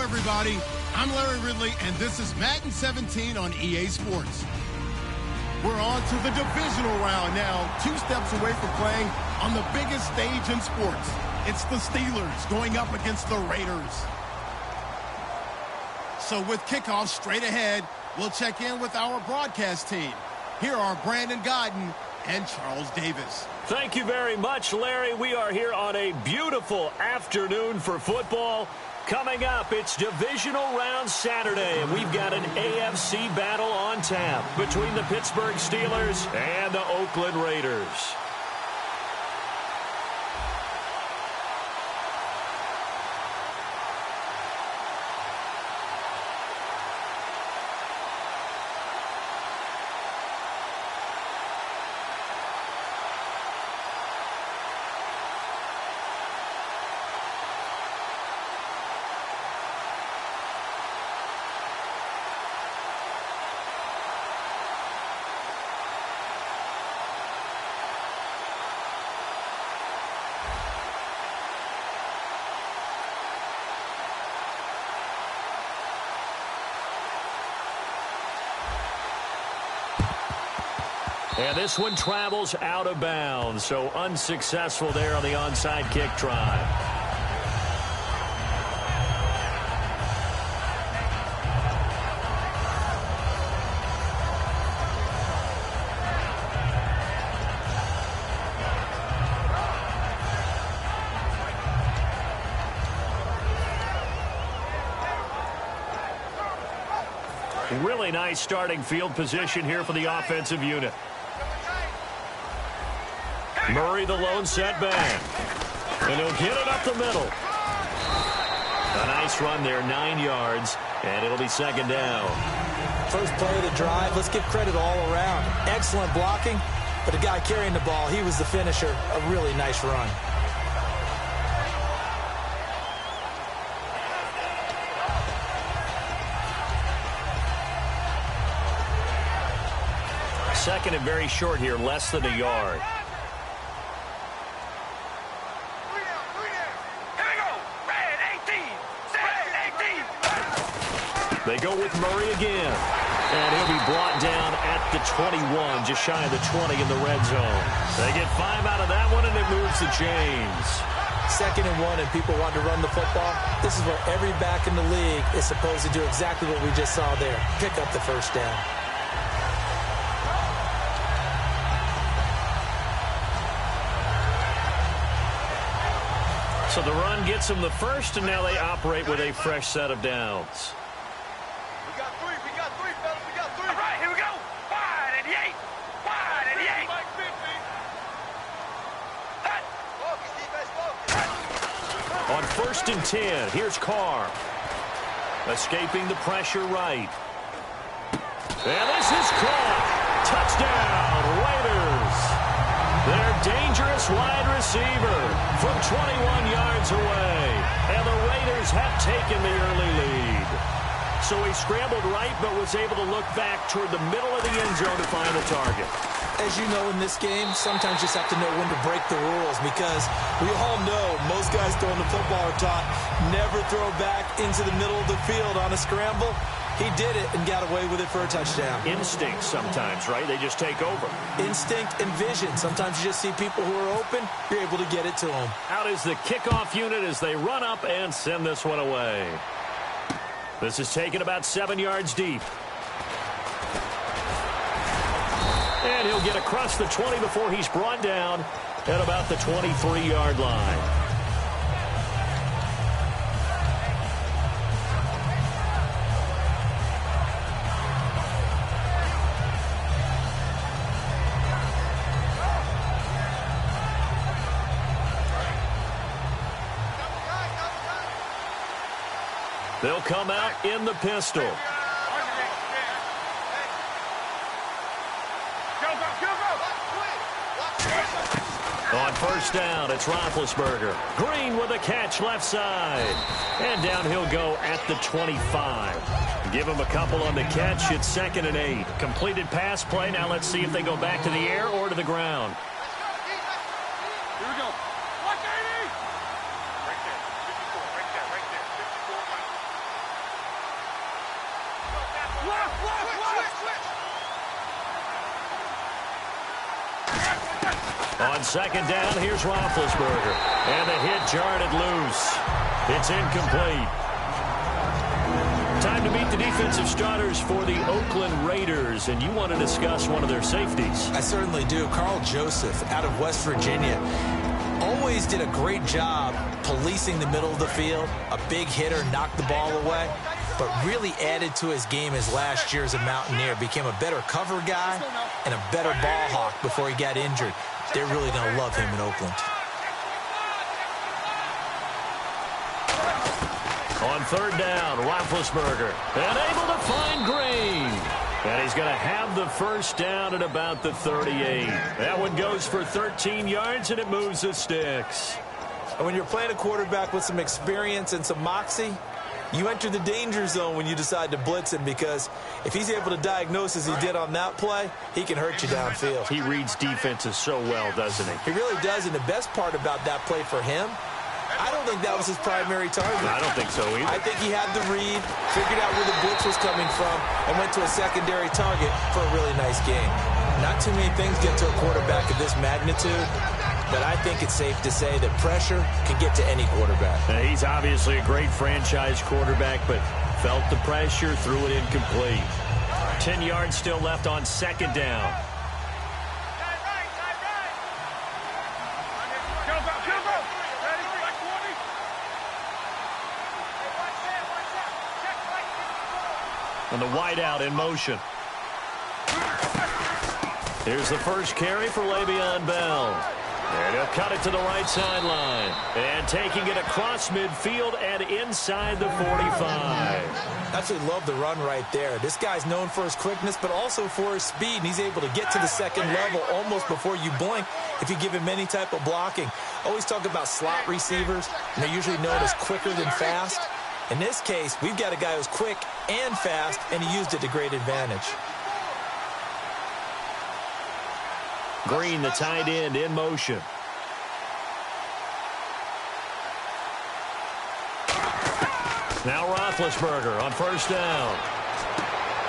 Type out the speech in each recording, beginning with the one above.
everybody. I'm Larry Ridley, and this is Madden 17 on EA Sports. We're on to the divisional round now, 2 steps away from playing on the biggest stage in sports. It's the Steelers going up against the Raiders. So with kickoff straight ahead, we'll check in with our broadcast team. Here are Brandon Godden and Charles Davis. Thank you very much, Larry. We are here on a beautiful afternoon for football. Coming up, it's Divisional Round Saturday, and we've got an AFC battle on tap between the Pittsburgh Steelers and the Oakland Raiders. And this one travels out of bounds, so unsuccessful there on the onside kick try. Really nice starting field position here for the offensive unit. Murray, the lone setback. And he'll get it up the middle. A nice run there, 9 yards, and it'll be second down. First play of the drive, let's give credit all around. Excellent blocking, but the guy carrying the ball, he was the finisher. A really nice run. Second and very short here, less than a yard. They go with Murray again. And he'll be brought down at the 21, just shy of the 20 in the red zone. They get 5 out of that one, and it moves the chains. 2nd and 1, and people want to run the football. This is where every back in the league is supposed to do exactly what we just saw there. Pick up the first down. So the run gets them the first, and now they operate with a fresh set of downs. We got three, fellas. We got 3. All right, here we go. Wide and Yates. Wide and Yates. Mike 50. On 1st and 10, here's Carr. Escaping the pressure right. And this is caught. Touchdown, Raiders. Their dangerous wide receiver from 21 yards away. And the Raiders have taken the early lead. So he scrambled right, but was able to look back toward the middle of the end zone to find the target. As you know, in this game, sometimes you just have to know when to break the rules, because we all know most guys throwing the football are taught never throw back into the middle of the field on a scramble. He did it and got away with it for a touchdown. Instinct sometimes, right? They just take over. Instinct and vision. Sometimes you just see people who are open, you're able to get it to them. Out is the kickoff unit as they run up and send this one away. This is taken about 7 yards deep. And he'll get across the 20 before he's brought down at about the 23-yard line. They'll come out in the pistol. On 1st down, it's Roethlisberger. Green with a catch left side. And down he'll go at the 25. Give him a couple on the catch. It's 2nd and 8. Completed pass play. Now let's see if they go back to the air or to the ground. Here we go. Watch 80. Right there. 54. Right there. 54. On second down, here's Roethlisberger. And the hit jarred it loose. It's incomplete. Time to meet the defensive starters for the Oakland Raiders, and you want to discuss one of their safeties. I certainly do. Carl Joseph out of West Virginia. Always did a great job policing the middle of the field. A big hitter, knocked the ball away, but really added to his game his last year as a Mountaineer. Became a better cover guy and a better ball hawk before he got injured. They're really going to love him in Oakland. On third down, Roethlisberger, and able to find Green. And he's going to have the first down at about the 38. That one goes for 13 yards, and it moves the sticks. And when you're playing a quarterback with some experience and some moxie, you enter the danger zone when you decide to blitz him, because if he's able to diagnose as he did on that play, he can hurt you downfield. He reads defenses so well, doesn't he? He really does, and the best part about that play for him, I don't think that was his primary target. I don't think so either. I think he had the read, figured out where the blitz was coming from, and went to a secondary target for a really nice game. Not too many things get to a quarterback of this magnitude, but I think it's safe to say that pressure can get to any quarterback. He's obviously a great franchise quarterback, but felt the pressure, threw it incomplete. 10 yards still left on second down. And the wideout in motion. Here's the first carry for Le'Veon Bell. And he'll cut it to the right sideline. And taking it across midfield and inside the 45. Absolutely love the run right there. This guy's known for his quickness, but also for his speed. And he's able to get to the second level almost before you blink if you give him any type of blocking. Always talk about slot receivers, and they're usually known as quicker than fast. In this case, we've got a guy who's quick and fast, and he used it to great advantage. Green, the tight end, in motion. Now Roethlisberger on first down.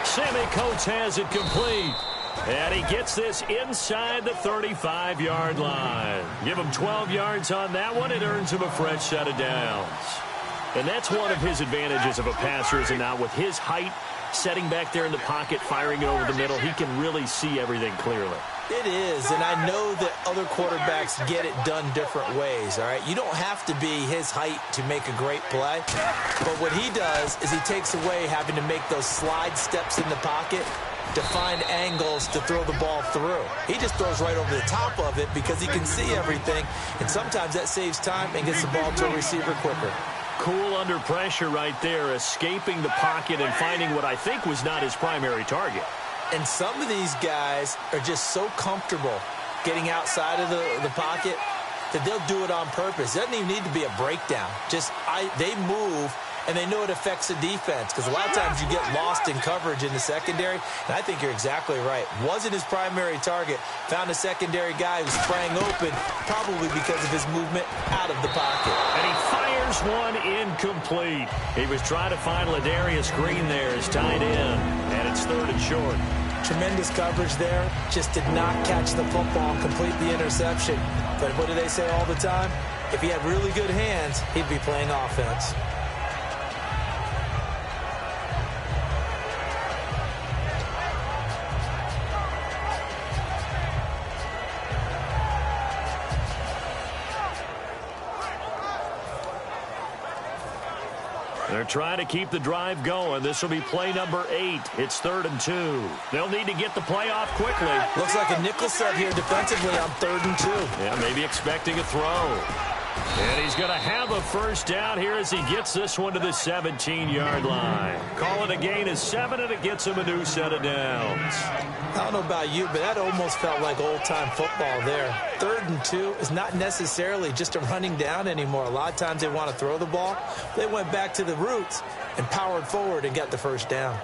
Sammy Coates has it complete. And he gets this inside the 35-yard line. Give him 12 yards on that one. It earns him a fresh set of downs. And that's one of his advantages of a passer, is it not? With his height, setting back there in the pocket, firing it over the middle, he can really see everything clearly. It is, and I know that other quarterbacks get it done different ways, all right? You don't have to be his height to make a great play, but what he does is he takes away having to make those slide steps in the pocket to find angles to throw the ball through. He just throws right over the top of it because he can see everything, and sometimes that saves time and gets the ball to a receiver quicker. Cool under pressure right there, escaping the pocket and finding what I think was not his primary target. And some of these guys are just so comfortable getting outside of the pocket that they'll do it on purpose. It doesn't even need to be a breakdown. They move, and they know it affects the defense, because a lot of times you get lost in coverage in the secondary, and I think you're exactly right. Wasn't his primary target. Found a secondary guy who sprang open, probably because of his movement out of the pocket. And he fires one incomplete. He was trying to find Ladarius Green there as tight end, and it's third and short. Tremendous coverage there. Just did not catch the football and complete the interception. But what do they say all the time? If he had really good hands, he'd be playing offense. They're trying to keep the drive going. This will be play number 8. It's 3rd and 2. They'll need to get the play off quickly. Looks like a nickel set here defensively on 3rd and 2. Yeah, maybe expecting a throw. And he's going to have a first down here as he gets this one to the 17-yard line. Call it a gain of 7, and it gets him a new set of downs. I don't know about you, but that almost felt like old-time football there. 3rd and 2 is not necessarily just a running down anymore. A lot of times they want to throw the ball. They went back to the roots and powered forward and got the first down.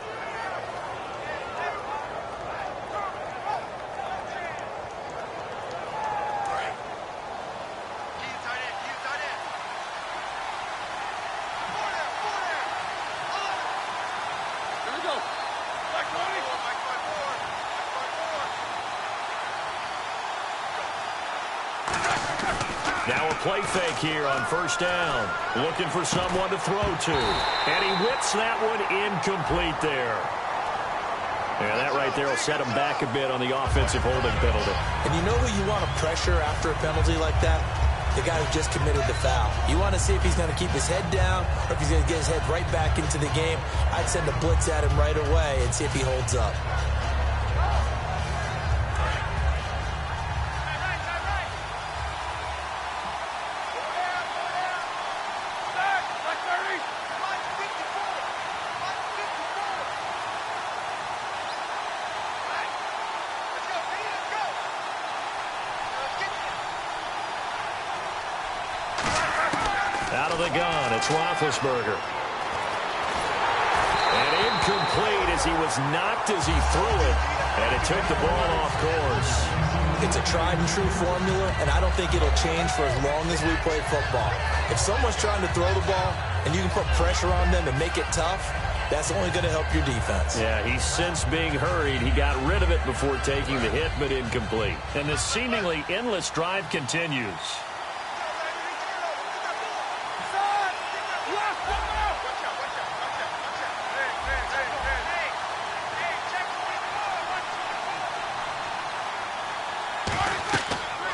Now a play fake here on first down. Looking for someone to throw to. And he whips that one incomplete there. Yeah, that right there will set him back a bit on the offensive holding penalty. And you know who you want to pressure after a penalty like that? The guy who just committed the foul. You want to see if he's going to keep his head down or if he's going to get his head right back into the game. I'd send a blitz at him right away and see if he holds up. Out of the gun, it's Roethlisberger. And incomplete as he was knocked as he threw it. And it took the ball off course. It's a tried and true formula, and I don't think it'll change for as long as we play football. If someone's trying to throw the ball and you can put pressure on them and make it tough, that's only going to help your defense. Yeah, he's since being hurried. He got rid of it before taking the hit, but incomplete. And the seemingly endless drive continues.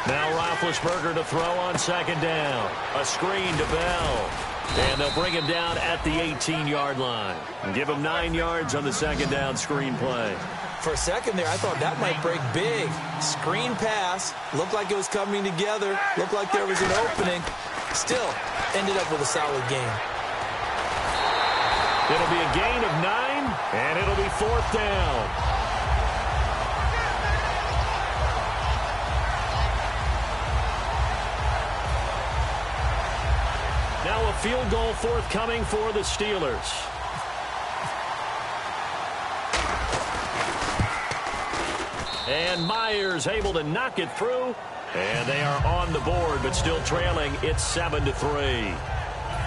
Now Roethlisberger to throw on second down. A screen to Bell. And they'll bring him down at the 18-yard line. And give him 9 yards on the second down screen play. For a second there, I thought that might break big. Screen pass. Looked like it was coming together. Looked like there was an opening. Still, ended up with a solid game. It'll be a gain of 9, and it'll be fourth down. Now a field goal forthcoming for the Steelers. And Myers able to knock it through. And they are on the board, but still trailing. It's 7-3.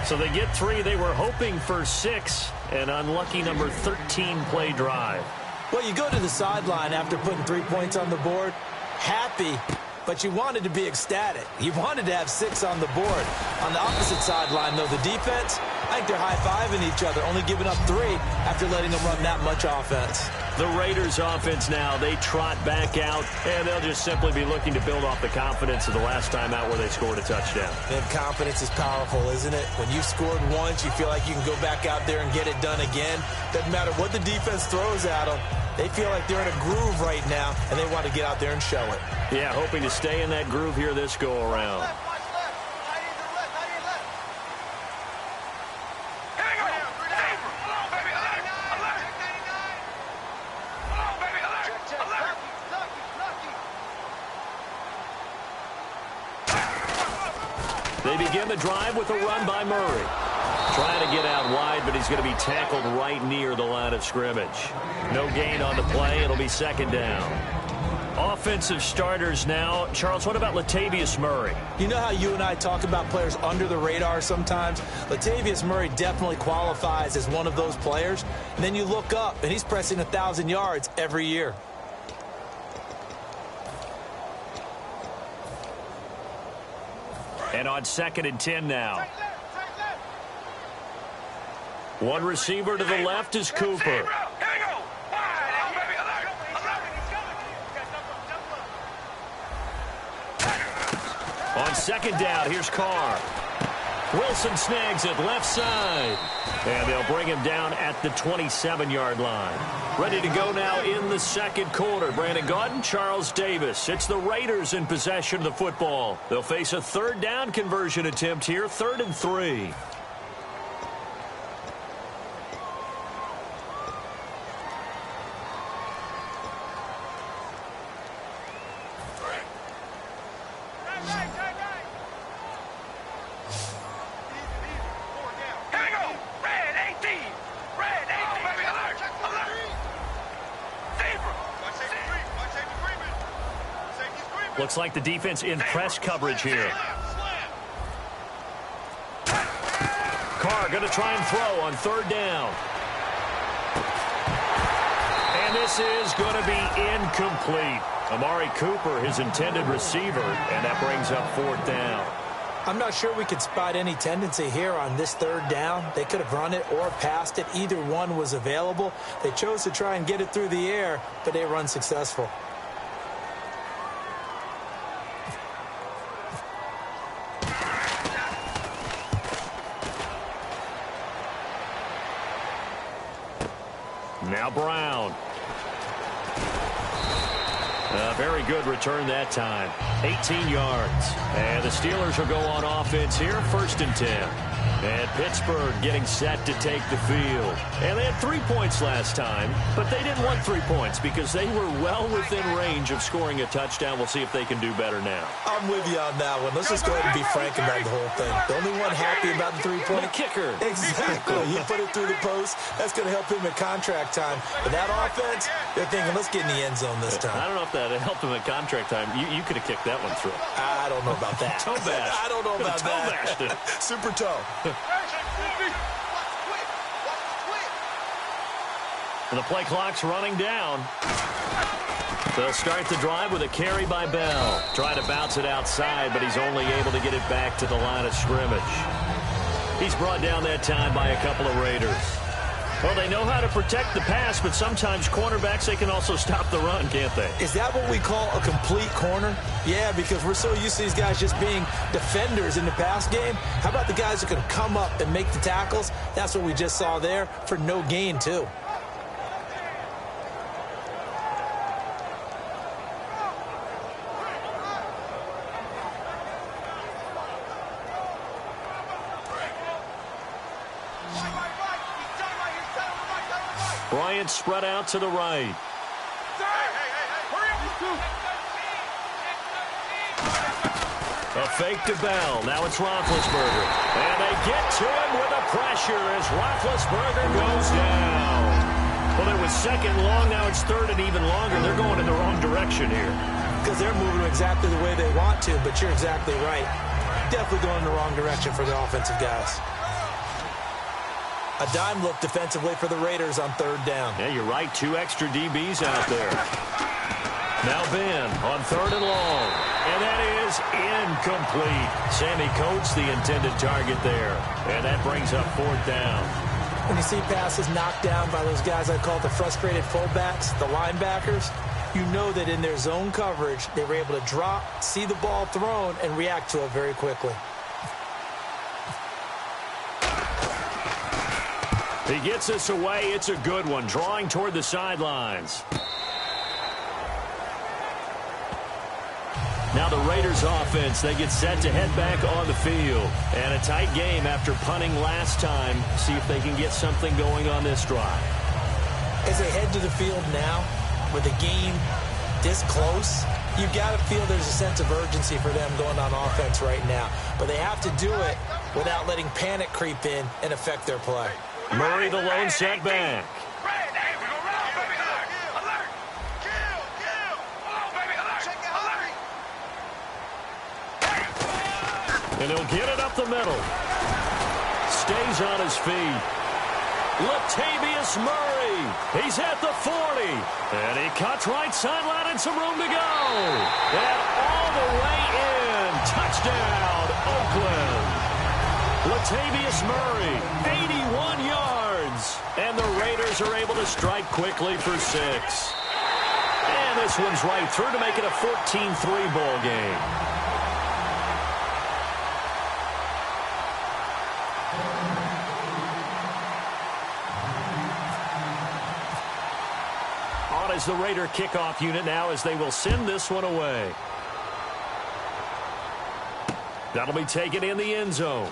So they get 3. They were hoping for 6. An unlucky number 13 play drive. Well, you go to the sideline after putting 3 points on the board, happy, but you wanted to be ecstatic. You wanted to have 6 on the board. On the opposite sideline, though, the defense, I think they're high-fiving each other, only giving up 3 after letting them run that much offense. The Raiders' offense now, they trot back out, and they'll just simply be looking to build off the confidence of the last time out where they scored a touchdown. And confidence is powerful, isn't it? When you've scored once, you feel like you can go back out there and get it done again. Doesn't matter what the defense throws at them. They feel like they're in a groove right now, and they want to get out there and show it. Yeah, hoping to stay in that groove here this go-around. They begin the drive with a run by Murray. Trying to get out wide, but he's going to be tackled right near the line of scrimmage. No gain on the play. It'll be second down. Offensive starters now. Charles, what about Latavius Murray? You know how you and I talk about players under the radar sometimes? Latavius Murray definitely qualifies as one of those players. And then you look up, and he's pressing 1,000 yards every year. And on 2nd and 10 now. One receiver to the left is Cooper. On second down, here's Carr. Wilson snags it left side. And they'll bring him down at the 27-yard line. Ready to go now in the second quarter. Brandon Gaudin, Charles Davis. It's the Raiders in possession of the football. They'll face a third down conversion attempt here, 3rd and 3. Looks like the defense in press coverage here. Carr going to try and throw on 3rd down. And this is going to be incomplete. Amari Cooper, his intended receiver, and that brings up 4th down. I'm not sure we could spot any tendency here on this third down. They could have run it or passed it. Either one was available. They chose to try and get it through the air, but they were unsuccessful. Now Brown. Very good return that time. 18 yards. And the Steelers will go on offense here, 1st and 10. And Pittsburgh getting set to take the field. And they had 3 points last time, but they didn't want 3 points because they were well within range of scoring a touchdown. We'll see if they can do better now. I'm with you on that one. Let's just go ahead and be frank about the whole thing. The only one happy about the 3-point. The kicker. Exactly. You put it through the post. That's going to help him at contract time. But that offense, they're thinking, let's get in the end zone this time. I don't know if that helped him at contract time. You could have kicked that one through. I don't know about that. Toe bash. I don't know about toe that. Bashed it. Super toe. And the play clock's running down. They'll start the drive with a carry by Bell. Trying to bounce it outside, but he's only able to get it back to the line of scrimmage. He's brought down that time by a couple of Raiders. Well, they know how to protect the pass, but sometimes cornerbacks, they can also stop the run, can't they? Is that what we call a complete corner? Yeah, because we're so used to these guys just being defenders in the pass game. How about the guys who can come up and make the tackles? That's what we just saw there for no gain, too. Bryant spread out to the right. A fake to Bell. Now it's Roethlisberger. And they get to him with the pressure as Roethlisberger goes down. Well, it was 2nd long. Now it's 3rd and even longer. They're going in the wrong direction here. Because they're moving exactly the way they want to, but you're exactly right. Definitely going in the wrong direction for the offensive guys. A dime look defensively for the Raiders on 3rd down. Yeah, you're right. 2 extra DBs out there. Now Ben on 3rd and long. And that is incomplete. Sammy Coates, the intended target there. And that brings up 4th down. When you see passes knocked down by those guys I call the frustrated fullbacks, the linebackers, you know that in their zone coverage, they were able to drop, see the ball thrown, and react to it very quickly. He gets this away. It's a good one. Drawing toward the sidelines. Now the Raiders offense, they get set to head back on the field. And a tight game after punting last time. See if they can get something going on this drive. As they head to the field now, with the game this close, you've got to feel there's a sense of urgency for them going on offense right now. But they have to do it without letting panic creep in and affect their play. Murray, the lone setback. And he'll get it up the middle. Stays on his feet. Latavius Murray. He's at the 40. And he cuts right sideline and some room to go. And all the way in. Touchdown, Oakland. Latavius Murray, 81 yards. And the Raiders are able to strike quickly for 6. And this one's right through to make it a 14-3 ball game. On is the Raider kickoff unit now as they will send this one away. That'll be taken in the end zone.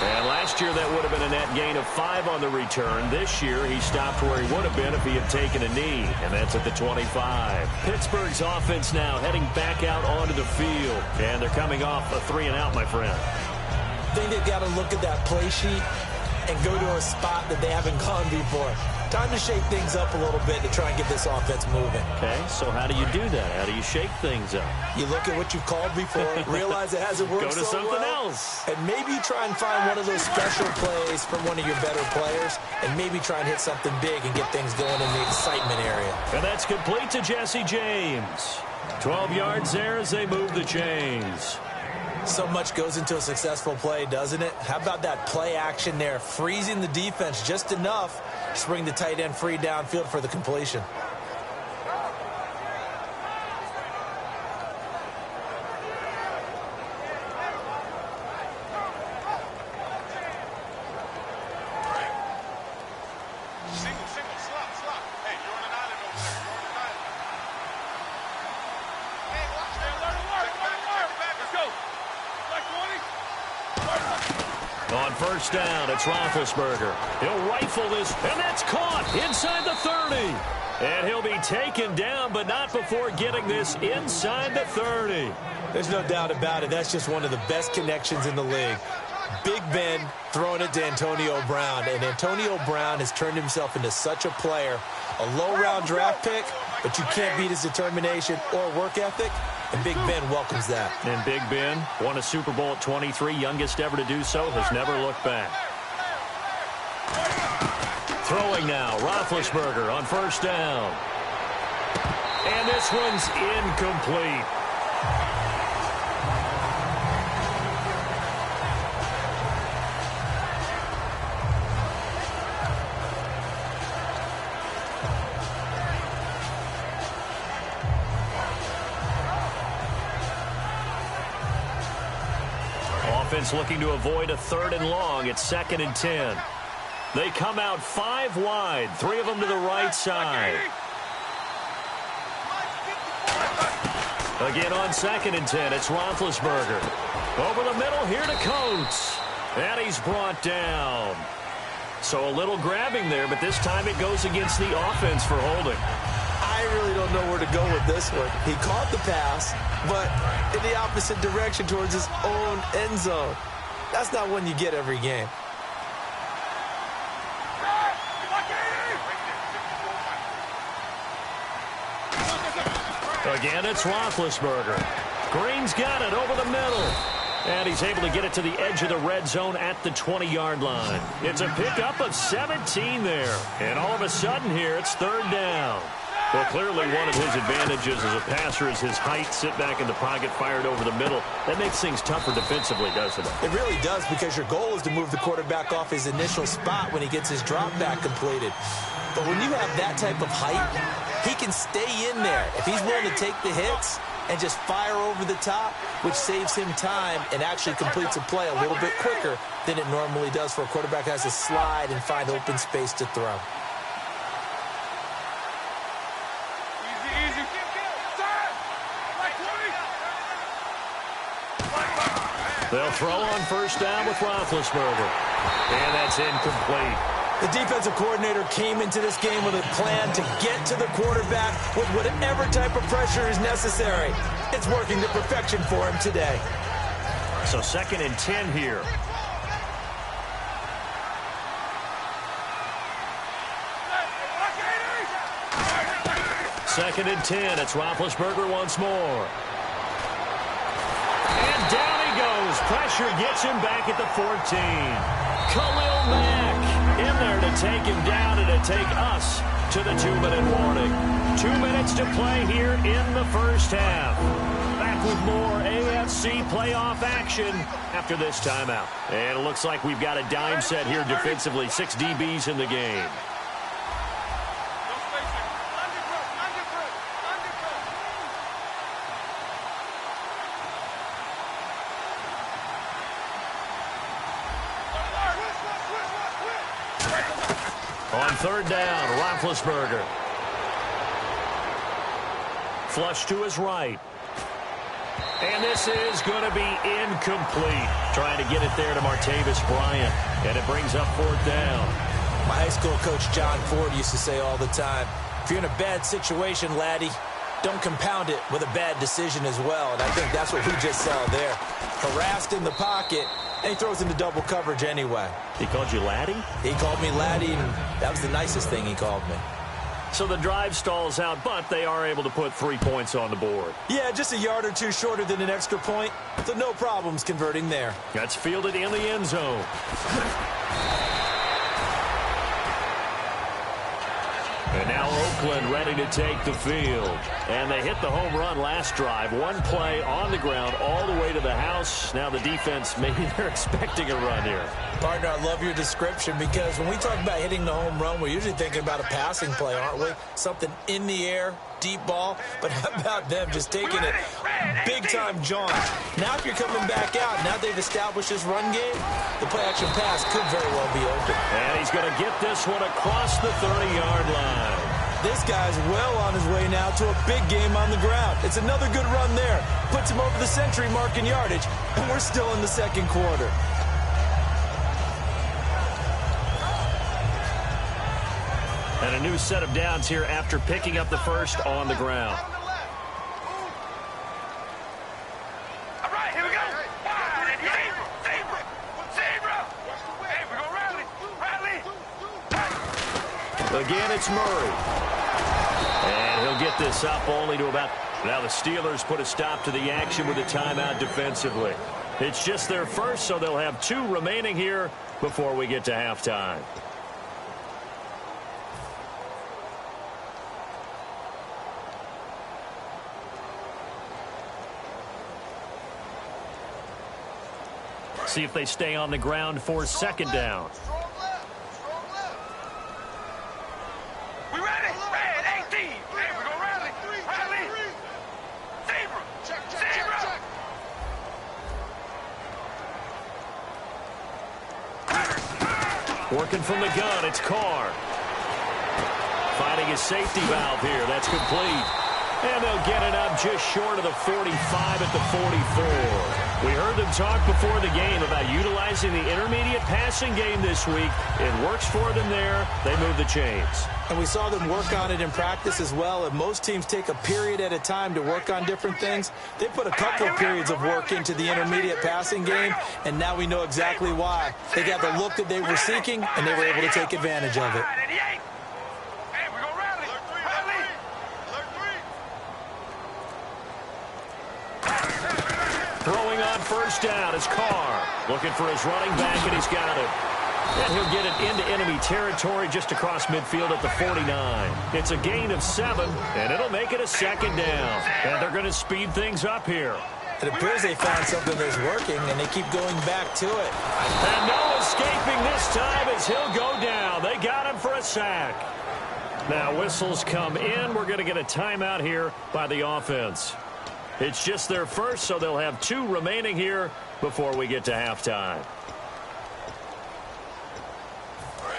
And last year that would have been a net gain of 5 on the return. This year he stopped where he would have been if he had taken a knee, and that's at the 25. Pittsburgh's offense now heading back out onto the field, and they're coming off a 3-and-out, my friend. I think they've got to look at that play sheet and go to a spot that they haven't gone before. Time to shake things up a little bit to try and get this offense moving. Okay, so how do you do that? How do you shake things up? You look at what you've called before, realize it hasn't worked Go to so something well, else. and maybe try and find one of those special plays from one of your better players, and maybe try and hit something big and get things going in the excitement area. And that's complete to Jesse James. 12 yards there as they move the chains. So much goes into a successful play, doesn't it? How about that play action there, freezing the defense just enough to bring the tight end free downfield for the completion. On first down, it's Roethlisberger. He'll rifle this, and that's caught inside the 30. And he'll be taken down, but not before getting this inside the 30. There's no doubt about it. That's just one of the best connections in the league. Big Ben throwing it to Antonio Brown, and Antonio Brown has turned himself into such a player. A low-round draft pick, but you can't beat his determination or work ethic, and Big Ben welcomes that. And Big Ben won a Super Bowl at 23, youngest ever to do so, has never looked back. Throwing now, Roethlisberger on first down. And this one's incomplete. Offense looking to avoid a 3rd and long. It's 2nd and 10. They come out 5 wide, 3 of them to the right side. Again on 2nd and 10, it's Roethlisberger. Over the middle, here to Coates. And he's brought down. So a little grabbing there, but this time it goes against the offense for holding. I really don't know where to go with this one. He caught the pass, but in the opposite direction towards his own end zone. That's not one you get every game. Again, it's Roethlisberger. Green's got it over the middle. And he's able to get it to the edge of the red zone at the 20-yard line. It's a pickup of 17 there. And all of a sudden here, it's 3rd down. Well, clearly one of his advantages as a passer is his height, sit back in the pocket, fired over the middle. That makes things tougher defensively, doesn't it? It really does, because your goal is to move the quarterback off his initial spot when he gets his drop back completed. But when you have that type of height, he can stay in there. If he's willing to take the hits and just fire over the top, which saves him time and actually completes a play a little bit quicker than it normally does for a quarterback who has to slide and find open space to throw. They'll throw on first down with Roethlisberger. And that's incomplete. The defensive coordinator came into this game with a plan to get to the quarterback with whatever type of pressure is necessary. It's working to perfection for him today. So 2nd and 10 here. Second and 10. It's Roethlisberger once more. And down he goes. Pressure gets him back at the 14. Khalil Mack in there to take him down and to take us to the 2-minute warning. 2 minutes to play here in the first half. Back with more AFC playoff action after this timeout. And it looks like we've got a dime set here defensively. 6 DBs in the game. On 3rd down, Roethlisberger. Flush to his right. And this is going to be incomplete. Trying to get it there to Martavis Bryant. And it brings up 4th down. My high school coach John Ford used to say all the time, if you're in a bad situation, laddie, don't compound it with a bad decision as well. And I think that's what we just saw there. Harassed in the pocket, and he throws into double coverage anyway. He called you laddie? He called me laddie, and that was the nicest thing he called me. So the drive stalls out, but they are able to put 3 points on the board. Yeah, just a yard or two shorter than an extra point, so no problems converting there. That's fielded in the end zone. And now Oakland ready to take the field. And they hit the home run last drive. One play on the ground all the way to the house. Now the defense, maybe they're expecting a run here. Partner, I love your description because when we talk about hitting the home run, we're usually thinking about a passing play, aren't we? Something in the air, deep ball. But how about them just taking it big-time jaunt? Now if you're coming back out, now they've established this run game, the play-action pass could very well be open. And he's going to get this one across the 30-yard line. This guy's well on his way now to a big game on the ground. It's another good run there. Puts him over the century mark in yardage, and we're still in the second quarter. And a new set of downs here after picking up the first on the ground. All right, here we go. Wide and zebra. Hey, we're going to rally. Again, it's Murray. And he'll get this up only to about... Now the Steelers put a stop to the action with a timeout defensively. It's just their first, so they'll have 2 remaining here before we get to halftime. See if they stay on the ground for second down. We ready? Red 18. Hey, we're going to rally. Zebra. Working from the gun, it's Carr. Finding his safety valve here. That's complete. And they'll get it up just short of the 45 at the 44. We heard them talk before the game about utilizing the intermediate passing game this week. It works for them there. They move the chains. And we saw them work on it in practice as well. And most teams take a period at a time to work on different things. They put a couple of periods of work into the intermediate passing game, and now we know exactly why. They got the look that they were seeking, and they were able to take advantage of it. Throwing on first down is Carr. Looking for his running back, and he's got it. And he'll get it into enemy territory just across midfield at the 49. It's a gain of 7, and it'll make it a second down. And they're going to speed things up here. It appears they found something that's working, and they keep going back to it. And no escaping this time as he'll go down. They got him for a sack. Now whistles come in. We're going to get a timeout here by the offense. It's just their first, so they'll have 2 remaining here before we get to halftime.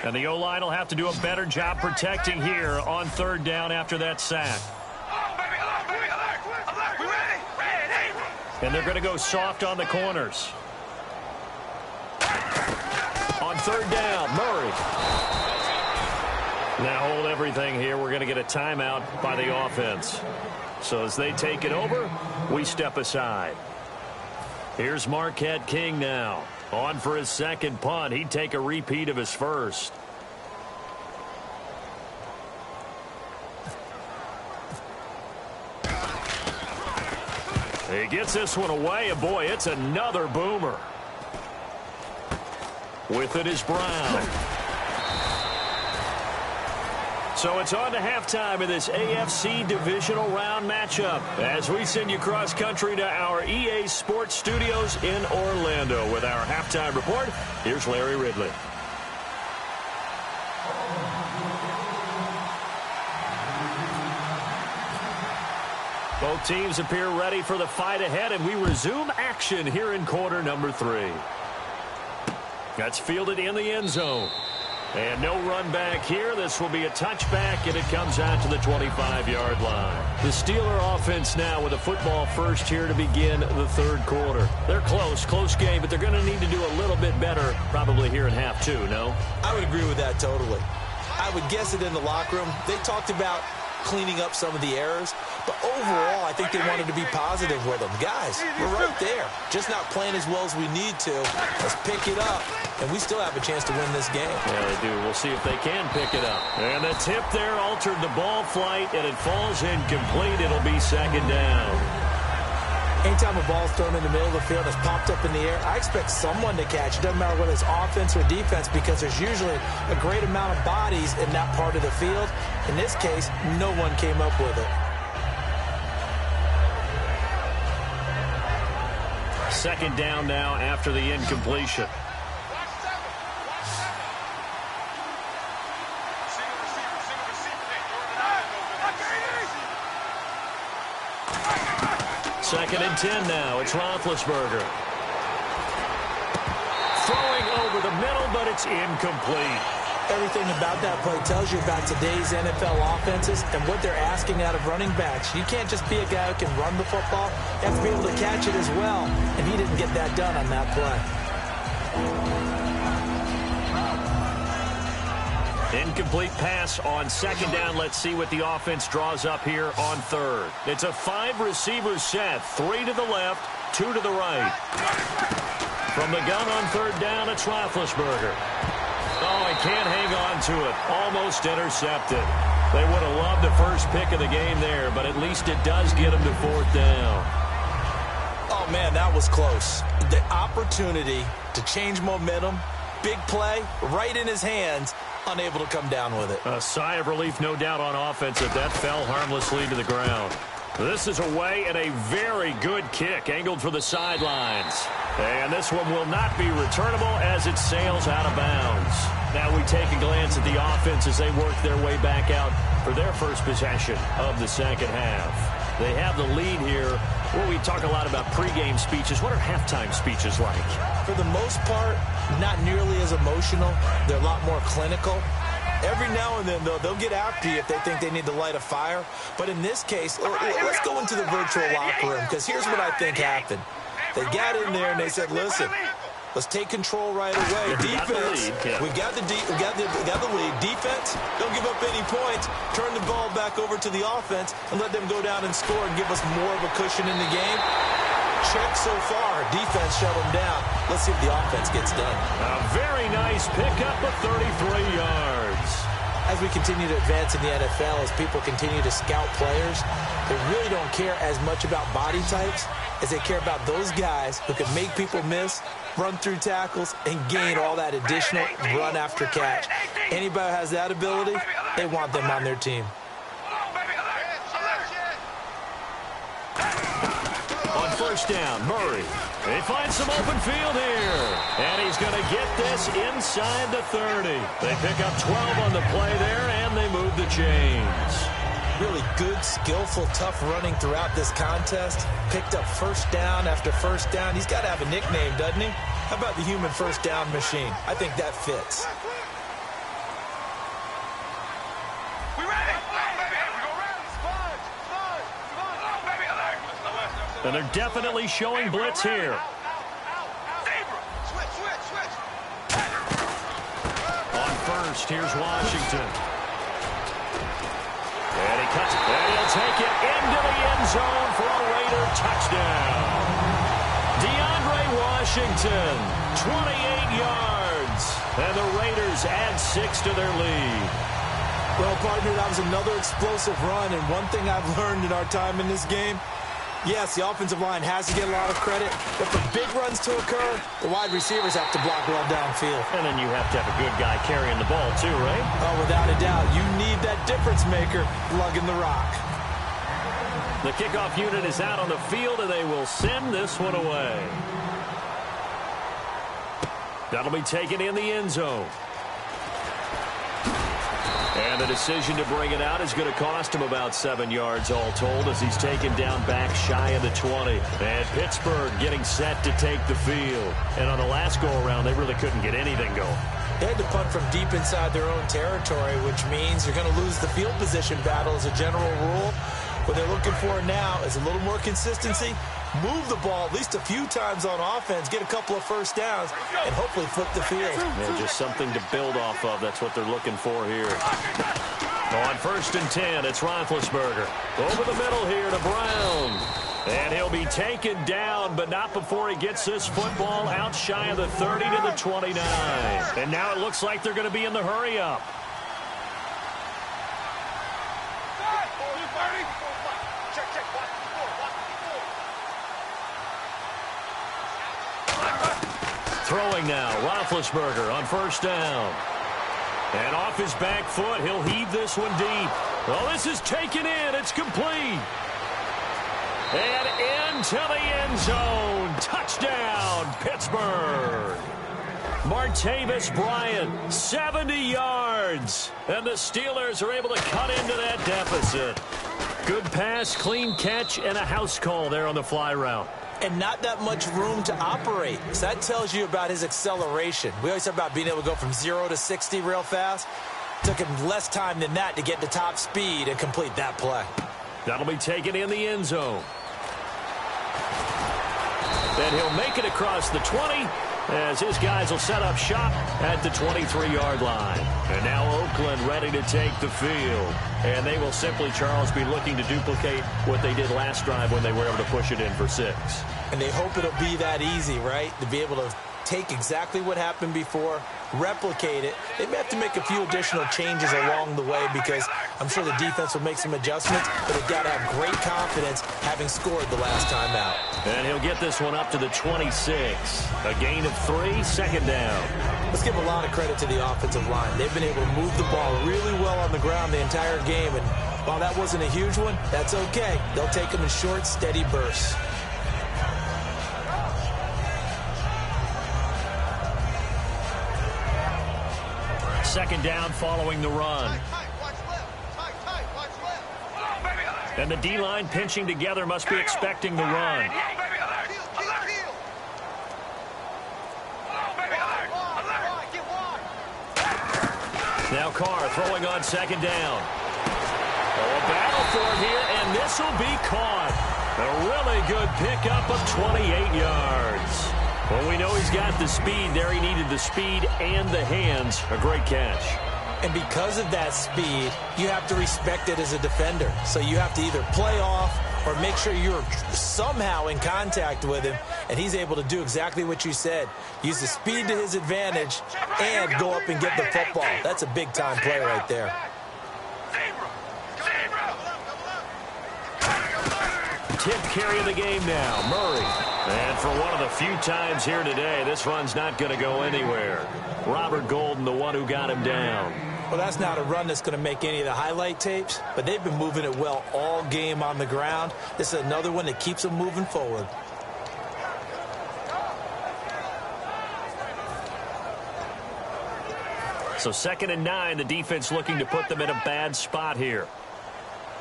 And the O-line will have to do a better job protecting here on third down after that sack. And they're going to go soft on the corners. On third down, Murray. Now hold everything here. We're going to get a timeout by the offense. So as they take it over, we step aside. Here's Marquette King now. On for his second punt. He'd take a repeat of his first. He gets this one away, and boy, it's another boomer. With it is Brown. So it's on to halftime in this AFC divisional round matchup as we send you cross country to our EA Sports Studios in Orlando with our halftime report. Here's Larry Ridley. Both teams appear ready for the fight ahead, and we resume action here in quarter number 3. That's fielded in the end zone. And no run back here. This will be a touchback, and it comes out to the 25-yard line. The Steeler offense now with a football first here to begin the third quarter. They're close game, but they're going to need to do a little bit better probably here in half 2, no? I would agree with that totally. I would guess it in the locker room. They talked about cleaning up some of the errors, but overall, I think they wanted to be positive with them. Guys, we're right there. Just not playing as well as we need to. Let's pick it up, and we still have a chance to win this game. Yeah, they do. We'll see if they can pick it up. And the tip there altered the ball flight, and it falls incomplete. It'll be second down. Anytime a ball is thrown in the middle of the field, it's popped up in the air, I expect someone to catch. It doesn't matter whether it's offense or defense, because there's usually a great amount of bodies in that part of the field. In this case, no one came up with it. Second down now after the incompletion. Second and 10 now. It's Roethlisberger. Throwing over the middle, but it's incomplete. Everything about that play tells you about today's NFL offenses and what they're asking out of running backs. You can't just be a guy who can run the football. You have to be able to catch it as well, and he didn't get that done on that play. Incomplete pass on second down. Let's see what the offense draws up here on third. It's a 5-receiver set. 3 to the left, 2 to the right. From the gun on third down, it's Roethlisberger. Oh, he can't hang on to it. Almost intercepted. They would have loved the first pick of the game there, but at least it does get him to fourth down. Oh, man, that was close. The opportunity to change momentum, big play, right in his hands, unable to come down with it. A sigh of relief, no doubt, on offense if that fell harmlessly to the ground. This is away and a very good kick, angled for the sidelines. And this one will not be returnable as it sails out of bounds. Now we take a glance at the offense as they work their way back out for their first possession of the second half. They have the lead here. Well, we talk a lot about pregame speeches. What are halftime speeches like? For the most part, not nearly as emotional. They're a lot more clinical. Every now and then, though, they'll get after you if they think they need to light a fire. But in this case, let's go into the virtual locker room, because here's what I think happened. They got in there and they said, listen, let's take control right away. Defense, we got the lead. Defense, don't give up any points. Turn the ball back over to the offense and let them go down and score and give us more of a cushion in the game. Check so far. Defense shut them down. Let's see if the offense gets done. A very nice pickup of 33 yards. As we continue to advance in the NFL, as people continue to scout players, they really don't care as much about body types as they care about those guys who can make people miss, run through tackles, and gain all that additional run after catch. Anybody who has that ability, they want them on their team. First down, Murray. They find some open field here. And he's going to get this inside the 30. They pick up 12 on the play there, and they move the chains. Really good, skillful, tough running throughout this contest. Picked up first down after first down. He's got to have a nickname, doesn't he? How about the human first down machine? I think that fits. And they're definitely showing blitz here. On first, here's Washington. And he cuts it. And he'll take it into the end zone for a Raider touchdown. DeAndre Washington, 28 yards. And the Raiders add 6 to their lead. Well, partner, that was another explosive run. And one thing I've learned in our time in this game, yes, the offensive line has to get a lot of credit, but for big runs to occur, the wide receivers have to block well downfield. And then you have to have a good guy carrying the ball too, right? Oh, without a doubt. You need that difference maker lugging the rock. The kickoff unit is out on the field, and they will send this one away. That'll be taken in the end zone. And the decision to bring it out is going to cost him about 7 yards all told, as he's taken down back shy of the 20. And Pittsburgh getting set to take the field. And on the last go-around, they really couldn't get anything going. They had to punt from deep inside their own territory, which means you're going to lose the field position battle as a general rule. What they're looking for now is a little more consistency, move the ball at least a few times on offense, get a couple of first downs, and hopefully flip the field. Yeah, just something to build off of. That's what they're looking for here. On first and 10, it's Roethlisberger. Over the middle here to Brown. And he'll be taken down, but not before he gets this football out shy of the 30 to the 29. And now it looks like they're going to be in the hurry-up. Throwing now, Roethlisberger on first down. And off his back foot, he'll heave this one deep. Well, this is taken in. It's complete. And into the end zone. Touchdown, Pittsburgh. Martavis Bryant, 70 yards. And the Steelers are able to cut into that deficit. Good pass, clean catch, and a house call there on the fly route. And not that much room to operate. So that tells you about his acceleration. We always talk about being able to go from 0 to 60 real fast. Took him less time than that to get to top speed and complete that play. That'll be taken in the end zone. Then he'll make it across the 20 as his guys will set up shop at the 23-yard line. And now Oakland ready to take the field. And they will simply, Charles, be looking to duplicate what they did last drive when they were able to push it in for 6. And they hope it'll be that easy, right? To be able to take exactly what happened before, replicate it. They may have to make a few additional changes along the way because I'm sure the defense will make some adjustments, but they've got to have great confidence having scored the last time out. And he'll get this one up to the 26. A gain of 3, second down. Let's give a lot of credit to the offensive line. They've been able to move the ball really well on the ground the entire game, and while that wasn't a huge one, that's okay. They'll take them in short, steady bursts. Second down following the run. And the D-line pinching together must be expecting the run. Now Carr throwing on second down. Oh, a battle for it here, and this will be caught. A really good pickup of 28 yards. Well, we know he's got the speed there. He needed the speed and the hands. A great catch. And because of that speed, you have to respect it as a defender. So you have to either play off or make sure you're somehow in contact with him, and he's able to do exactly what you said. Use the speed to his advantage and go up and get the football. That's a big-time play right there. Tip carry of the game now, Murray. And for one of the few times here today, this run's not going to go anywhere. Robert Golden, the one who got him down. Well, that's not a run that's going to make any of the highlight tapes, but they've been moving it well all game on the ground. This is another one that keeps them moving forward. So 2nd and 9, the defense looking to put them in a bad spot here.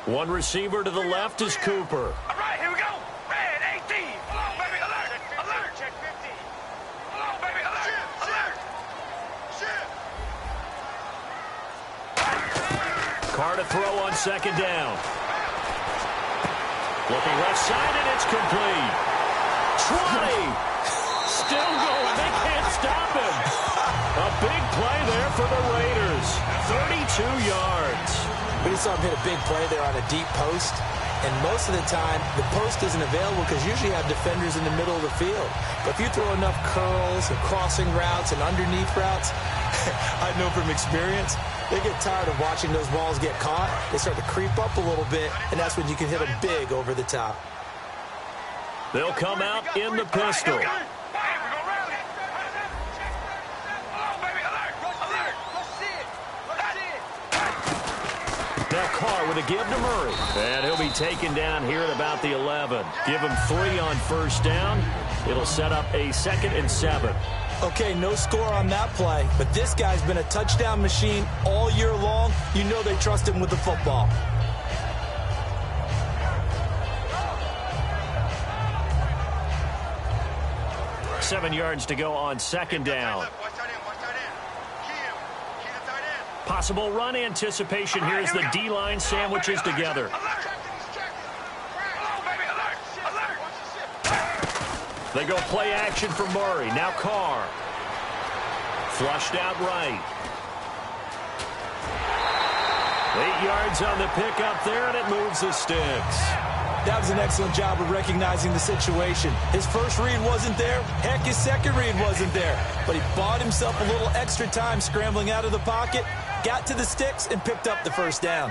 One receiver to the left is Cooper. All right, here we go. Red 18. Hello, baby, alert. Alert. Check 15. Hello, baby, alert. Alert. Carr to throw on second down. Looking left side, and it's complete. 20. Still going. They can't stop him. A big play there for the Raiders. 32 yards. We just saw him hit a big play there on a deep post. And most of the time, the post isn't available because usually you have defenders in the middle of the field. But if you throw enough curls and crossing routes and underneath routes, I know from experience, they get tired of watching those balls get caught. They start to creep up a little bit, and that's when you can hit them big over the top. They'll come out in the pistol. Now Carr with a give to Murray. And he'll be taken down here at about the 11. Give him 3 on first down. It'll set up a 2nd and 7. Okay, no score on that play, but this guy's been a touchdown machine all year long. You know they trust him with the football. Seven yards to go on second down. Possible run anticipation here as the D-line sandwiches together. They go play action for Murray. Now Carr. Flushed out right. 8 yards on the pickup there, and it moves the sticks. That was an excellent job of recognizing the situation. His first read wasn't there. Heck, his second read wasn't there. But he bought himself a little extra time scrambling out of the pocket, got to the sticks, and picked up the first down.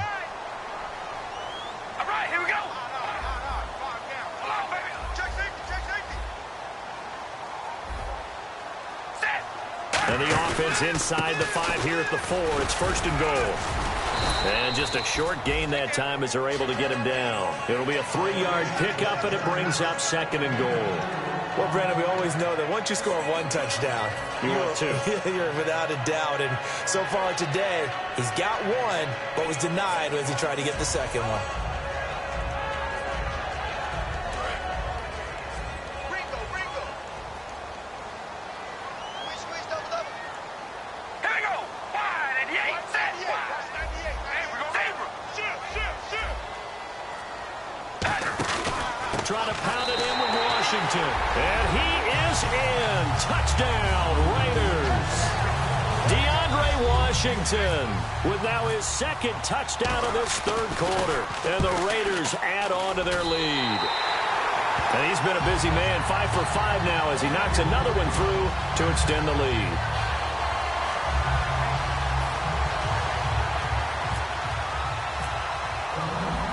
All right, here we go. Hello, baby. Check safety, check safety. And the offense inside the 5 here at the 4. It's 1st and goal. And just a short gain that time as they're able to get him down. It'll be a 3-yard pickup, and it brings up 2nd and goal. Well, Brandon, we always know that once you score 1 touchdown, you're without a doubt. And so far today, he's got 1, but was denied as he tried to get the 2nd one. Trying to pound it in with Washington. And he is in. Touchdown, Raiders. DeAndre Washington with now his 2nd touchdown of this 3rd quarter. And the Raiders add on to their lead. And he's been a busy man, 5 for 5 now as he knocks another one through to extend the lead.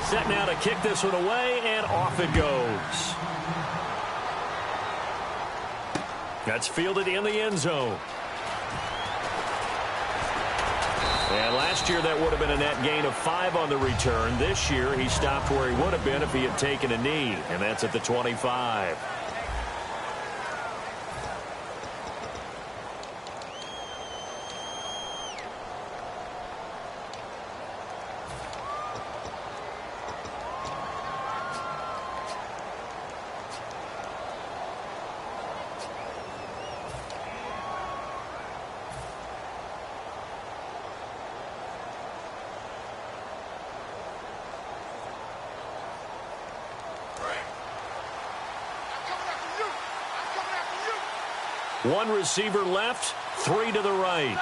Set now to kick this one away, and off it goes. That's fielded in the end zone. And last year that would have been a net gain of 5 on the return. This year he stopped where he would have been if he had taken a knee, and that's at the 25. One receiver left, 3 to the right.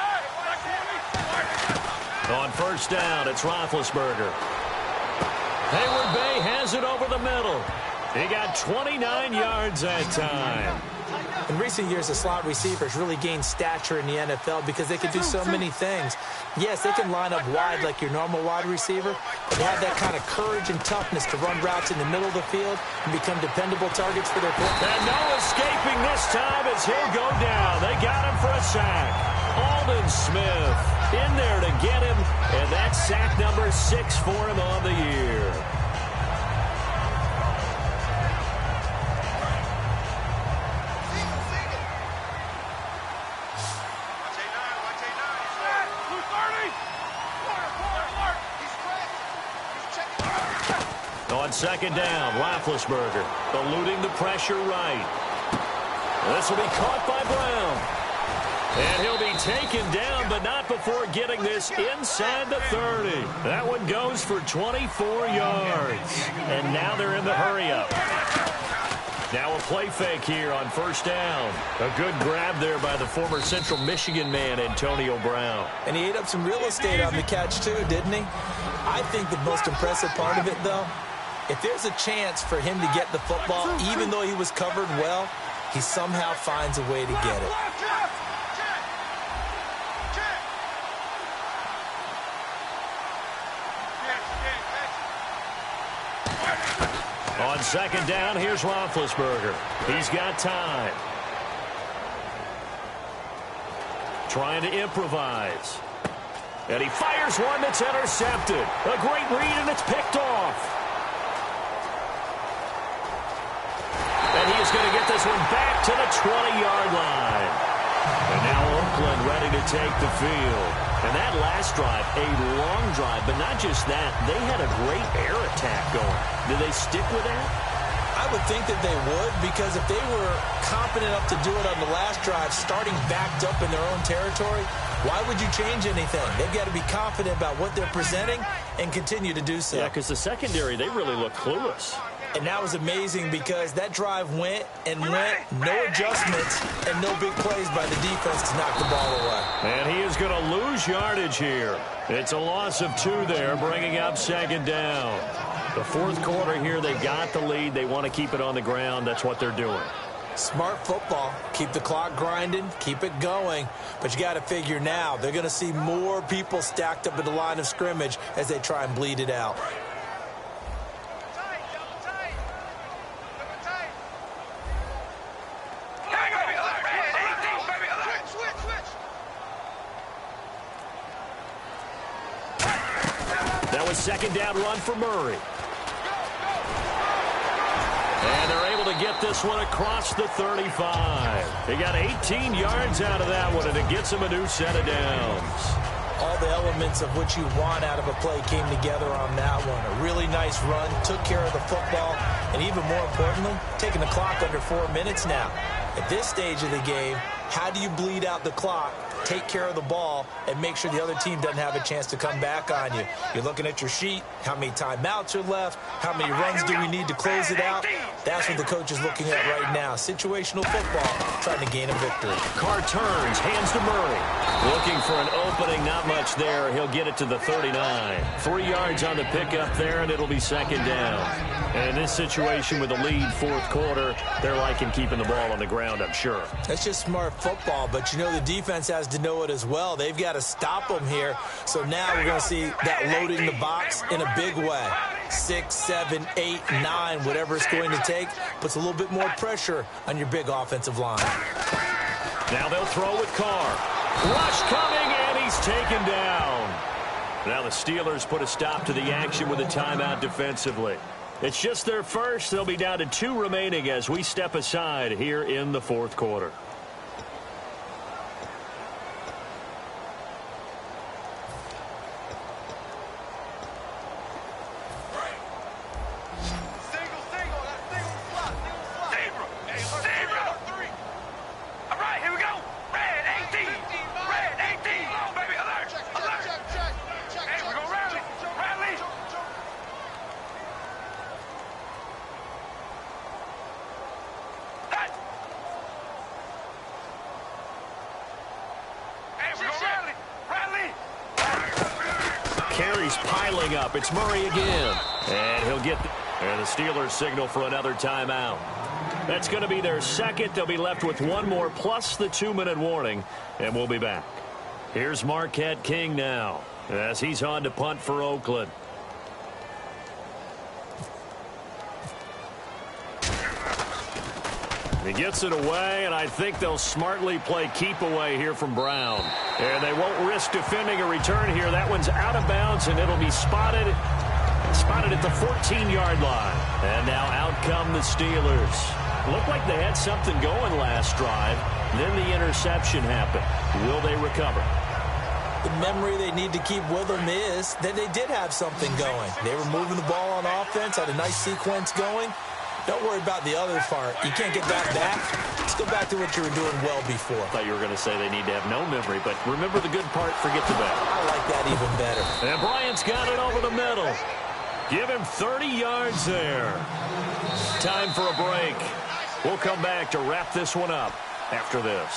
On 1st down, it's Roethlisberger. Hayward Bay has it over the middle. He got 29 yards that time. In recent years, the slot receivers really gained stature in the NFL because they can do so many things. Yes, they can line up wide like your normal wide receiver, but they have that kind of courage and toughness to run routes in the middle of the field and become dependable targets for their quarterback. And no escaping this time as he'll go down. They got him for a sack. Aldon Smith in there to get him, and that's sack number 6 for him on the year. On 2nd down, Roethlisberger eluding the pressure right. This will be caught by Brown. And he'll be taken down, but not before getting this inside the 30. That one goes for 24 yards. And now they're in the hurry-up. Now a play fake here on 1st down. A good grab there by the former Central Michigan man, Antonio Brown. And he ate up some real estate on the catch, too, didn't he? I think the most impressive part of it, though, if there's a chance for him to get the football, even though he was covered well, he somehow finds a way to get it. On 2nd down, here's Roethlisberger. He's got time. Trying to improvise. And he fires one that's intercepted. A great read, and it's picked off. And he is going to get this one back to the 20-yard line. And now Oakland ready to take the field. And that last drive, a long drive, but not just that. They had a great air attack going. Did they stick with that? I would think that they would, because if they were confident enough to do it on the last drive, starting backed up in their own territory, why would you change anything? They've got to be confident about what they're presenting and continue to do so. Yeah, because the secondary, they really look clueless. And that was amazing because that drive went and went, no adjustments, and no big plays by the defense to knock the ball away. And he is going to lose yardage here. It's a loss of 2 there, bringing up 2nd down. The 4th quarter here, they've got the lead. They want to keep it on the ground. That's what they're doing. Smart football. Keep the clock grinding. Keep it going. But you got to figure now, they're going to see more people stacked up at the line of scrimmage as they try and bleed it out. second down run for Murray. And they're able to get this one across the 35. They got 18 yards out of that one, and it gets them a new set of downs. All the elements of what you want out of a play came together on that one. A really nice run, took care of the football, and even more importantly, taking the clock under 4 minutes now. At this stage of the game, how do you bleed out the clock, take care of the ball, and make sure the other team doesn't have a chance to come back on you? You're looking at your sheet, how many timeouts are left, how many runs do we need to close it out? That's what the coach is looking at right now. Situational football, trying to gain a victory. Carr turns, hands to Murray. Looking for an opening, not much there. He'll get it to the 39. 3 yards on the pickup there, and it'll be second down. And in this situation with the lead fourth quarter, they're liking keeping the ball on the ground, I'm sure. That's just smart football, but you know the defense has to know it as well. They've got to stop them here. So now we're going to see that loading the box in a big way. 6, 7, 8, 9, whatever it's going to take, puts a little bit more pressure on your big offensive line. Now they'll throw with Carr. Rush coming, and he's taken down. Now the Steelers put a stop to the action with a timeout defensively. It's just their first. They'll be down to 2 remaining as we step aside here in the fourth quarter. Carries piling up. It's Murray again. And he'll get and the Steelers signal for another timeout. That's going to be their second. They'll be left with one more plus the 2-minute warning. And we'll be back. Here's Marquette King now as he's on to punt for Oakland. He gets it away, and I think they'll smartly play keep away here from Brown. And they won't risk defending a return here. That one's out of bounds, and it'll be spotted at the 14-yard line. And now out come the Steelers. Looked like they had something going last drive. Then the interception happened. Will they recover? The memory they need to keep with them is that they did have something going. They were moving the ball on offense, had a nice sequence going. Don't worry about the other part. You can't get that back. Let's go back to what you were doing well before. I thought you were going to say they need to have no memory, but remember the good part, forget the bad. I like that even better. And Bryant's got it over the middle. Give him 30 yards there. Time for a break. We'll come back to wrap this one up after this.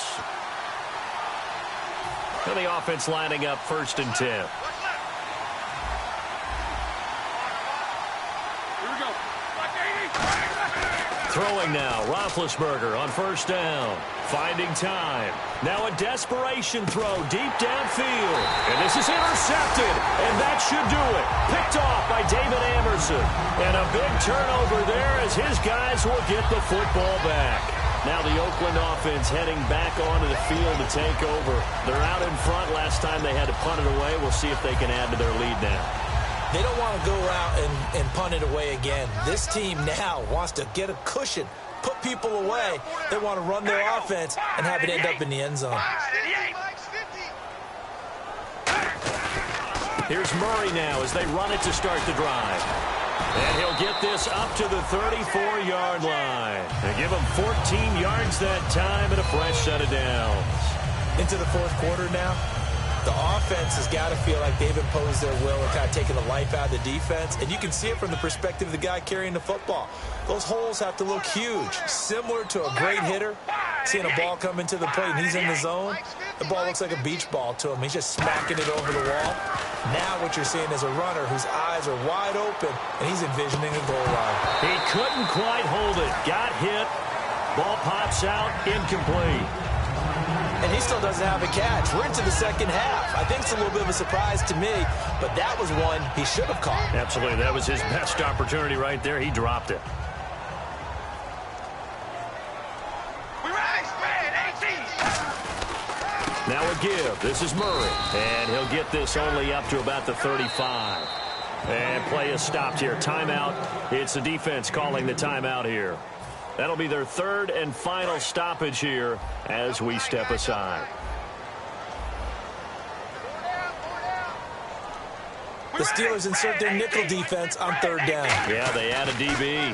And the offense lining up 1st and 10. Throwing now, Roethlisberger on 1st down. Finding time. Now a desperation throw deep downfield. And this is intercepted. And that should do it. Picked off by David Amerson. And a big turnover there as his guys will get the football back. Now the Oakland offense heading back onto the field to take over. They're out in front. Last time they had to punt it away. We'll see if they can add to their lead now. They don't want to go out and punt it away again. This team now wants to get a cushion, put people away. They want to run their offense and have it end up in the end zone. Here's Murray now as they run it to start the drive. And he'll get this up to the 34-yard line. And give him 14 yards that time and a fresh set of downs. Into the fourth quarter now. The offense has got to feel like they've imposed their will and kind of taken the life out of the defense. And you can see it from the perspective of the guy carrying the football. Those holes have to look huge. Similar to a great hitter, seeing a ball come into the plate and he's in the zone. The ball looks like a beach ball to him. He's just smacking it over the wall. Now what you're seeing is a runner whose eyes are wide open, and he's envisioning a goal line. He couldn't quite hold it. Got hit. Ball pops out. Incomplete. And he still doesn't have a catch. We're into the second half. I think it's a little bit of a surprise to me, but that was one he should have caught. Absolutely. That was his best opportunity right there. He dropped it. Now a give. This is Murray. And he'll get this only up to about the 35. And play is stopped here. Timeout. It's the defense calling the timeout here. That'll be their third and final stoppage here as we step aside. The Steelers insert their nickel defense on third down. Yeah, they add a DB.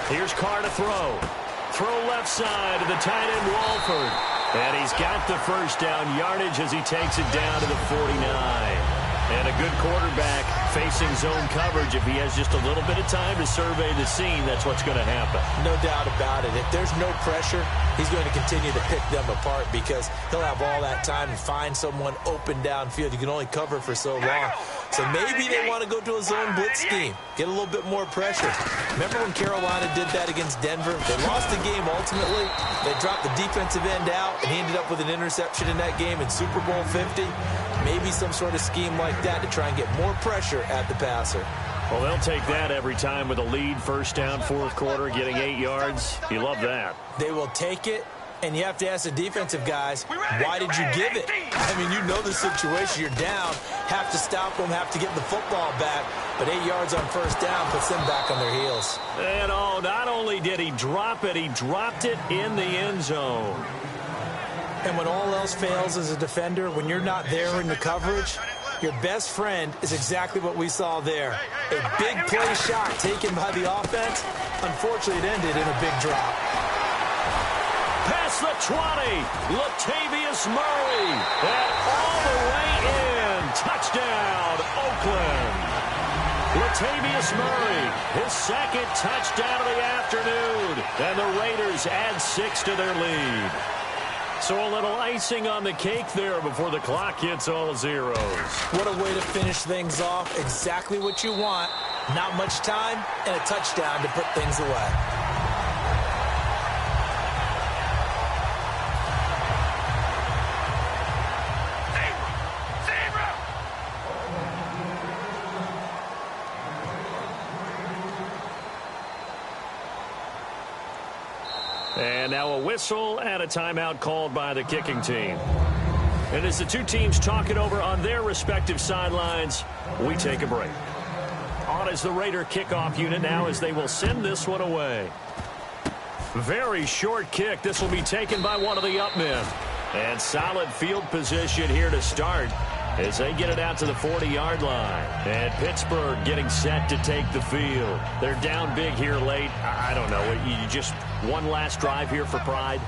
Here's Carr to throw. Throw left side to the tight end, Walford. And he's got the first down yardage as he takes it down to the 49. And a good quarterback facing zone coverage. If he has just a little bit of time to survey the scene, that's what's going to happen. No doubt about it. If there's no pressure, he's going to continue to pick them apart because he'll have all that time to find someone open downfield. You can only cover for so long. So maybe they want to go to a zone blitz scheme, get a little bit more pressure. Remember when Carolina did that against Denver? They lost the game ultimately. They dropped the defensive end out, and he ended up with an interception in that game in Super Bowl 50. Maybe some sort of scheme like that to try and get more pressure at the passer. Well, they'll take that every time with a lead, first down, fourth quarter, getting 8 yards. You love that. They will take it, and you have to ask the defensive guys, why did you give it? I mean, you know the situation. You're down, have to stop them, have to get the football back, but 8 yards on first down puts them back on their heels. And, oh, not only did he drop it, he dropped it in the end zone. And when all else fails as a defender, when you're not there in the coverage, your best friend is exactly what we saw there. A big play shot taken by the offense. Unfortunately, it ended in a big drop. Past the 20, Latavius Murray. And all the way in. Touchdown, Oakland. Latavius Murray, his second touchdown of the afternoon. And the Raiders add 6 to their lead. So a little icing on the cake there before the clock hits all zeros. What a way to finish things off. Exactly what you want. Not much time and a touchdown to put things away. And now a whistle and a timeout called by the kicking team. And as the two teams talk it over on their respective sidelines, we take a break. On is the Raider kickoff unit now as they will send this one away. Very short kick. This will be taken by one of the up men. And solid field position here to start as they get it out to the 40-yard line. And Pittsburgh getting set to take the field. They're down big here late. I don't know. You just one last drive here for pride?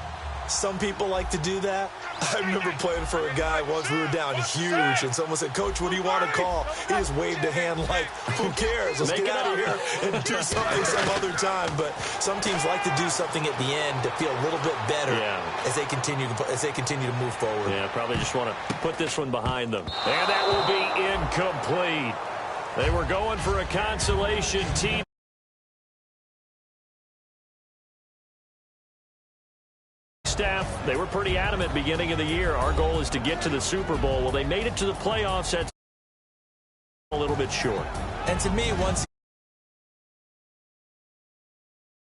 Some people like to do that. I remember playing for a guy once. We were down huge, and someone said, "Coach, what do you want to call?" He just waved a hand like, "Who cares? Let's get out of here and do something some other time." But some teams like to do something at the end to feel a little bit better as they continue to move forward. Yeah, probably just want to put this one behind them. And that will be incomplete. They were going for a consolation team. Staff, they were pretty adamant beginning of the year. Our goal is to get to the Super Bowl. Well, they made it to the playoffs. That's a little bit short. And to me, once